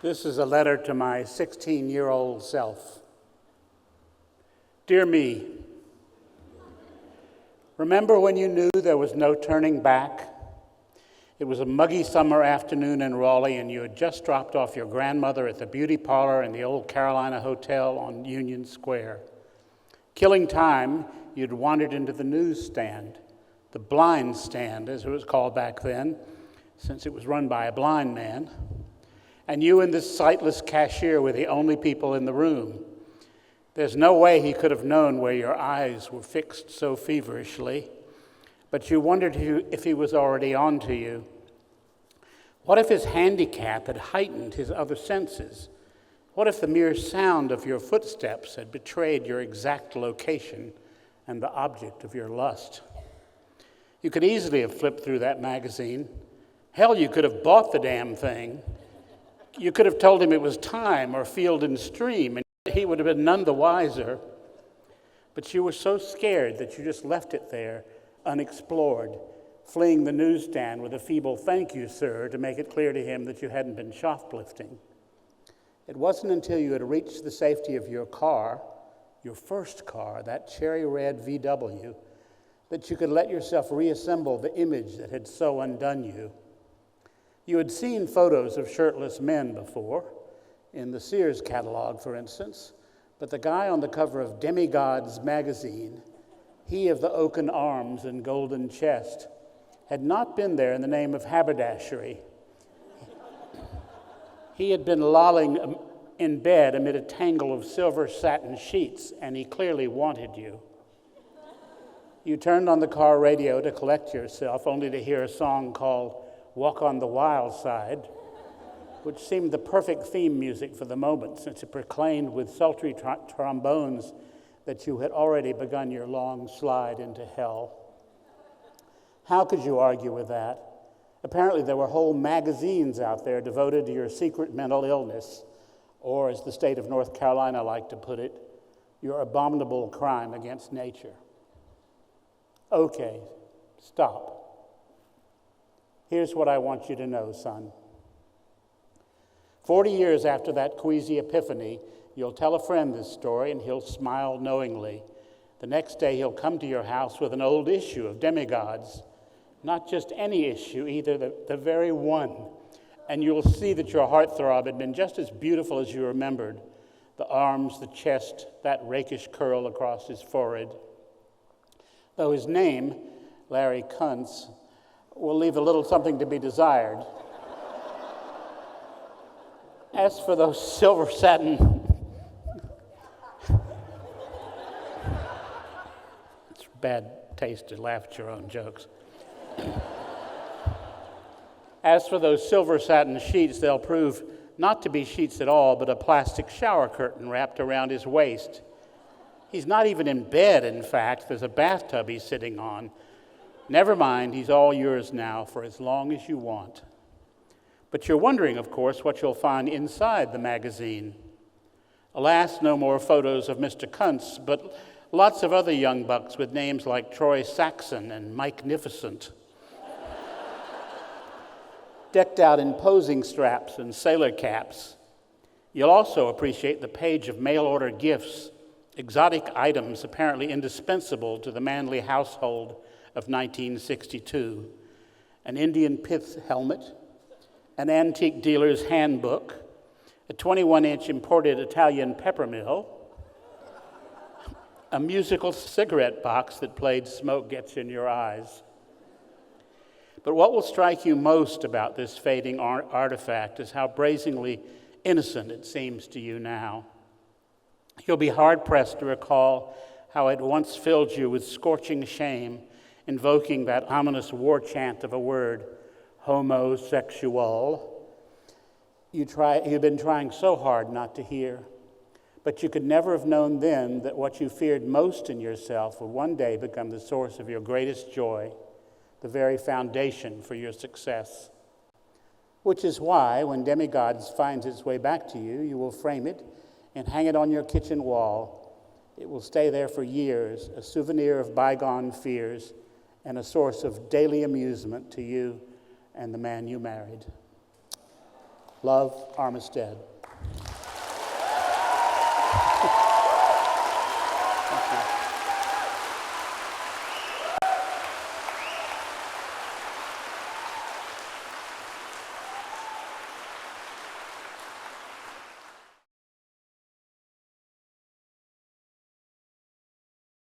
This is a letter to my 16-year-old self. Dear me, remember when you knew there was no turning back? It was a muggy summer afternoon in Raleigh, and you had just dropped off your grandmother at the beauty parlor in the old Carolina Hotel on Union Square. Killing time, you'd wandered into the newsstand, the blind stand, as it was called back then, since it was run by a blind man. And you and this sightless cashier were the only people in the room. There's no way he could have known where your eyes were fixed so feverishly, but you wondered if he was already on to you. What if his handicap had heightened his other senses? What if the mere sound of your footsteps had betrayed your exact location and the object of your lust? You could easily have flipped through that magazine. Hell, you could have bought the damn thing. You could have told him it was Time or Field and Stream, and he would have been none the wiser. But you were so scared that you just left it there, unexplored, fleeing the newsstand with a feeble "thank you, sir," to make it clear to him that you hadn't been shoplifting. It wasn't until you had reached the safety of your car, your first car, that cherry red VW, that you could let yourself reassemble the image that had so undone you. You had seen photos of shirtless men before, in the Sears catalog, for instance, but the guy on the cover of Demigods magazine, he of the oaken arms and golden chest, had not been there in the name of haberdashery. He had been lolling in bed amid a tangle of silver satin sheets, and he clearly wanted you. You turned on the car radio to collect yourself, only to hear a song called "Walk on the Wild Side," which seemed the perfect theme music for the moment, since it proclaimed with sultry trombones that you had already begun your long slide into hell. How could you argue with that? Apparently there were whole magazines out there devoted to your secret mental illness, or as the state of North Carolina liked to put it, your abominable crime against nature. Okay, stop. Here's what I want you to know, son. 40 years after that queasy epiphany, you'll tell a friend this story and he'll smile knowingly. The next day he'll come to your house with an old issue of Demigods. Not just any issue, either the very one. And you'll see that your heartthrob had been just as beautiful as you remembered. The arms, the chest, that rakish curl across his forehead. Though his name, Larry Kuntz, will leave a little something to be desired. As for those silver satin... It's bad taste to laugh at your own jokes. As for those silver satin sheets, they'll prove not to be sheets at all, but a plastic shower curtain wrapped around his waist. He's not even in bed, in fact. There's a bathtub he's sitting on. Never mind, he's all yours now for as long as you want. But you're wondering, of course, what you'll find inside the magazine. Alas, no more photos of Mr. Kuntz, but lots of other young bucks with names like Troy Saxon and Mike Nificent, decked out in posing straps and sailor caps. You'll also appreciate the page of mail-order gifts, exotic items apparently indispensable to the manly household of 1962, an Indian pith helmet, an antique dealer's handbook, a 21-inch imported Italian peppermill, a musical cigarette box that played "Smoke Gets in Your Eyes." But what will strike you most about this fading artifact is how brazenly innocent it seems to you now. You'll be hard-pressed to recall how it once filled you with scorching shame, invoking that ominous war chant of a word, homosexual. You've been trying so hard not to hear, but you could never have known then that what you feared most in yourself would one day become the source of your greatest joy, the very foundation for your success. Which is why, when Demigods finds its way back to you, you will frame it and hang it on your kitchen wall. It will stay there for years, a souvenir of bygone fears and a source of daily amusement to you and the man you married. Love, Armistead.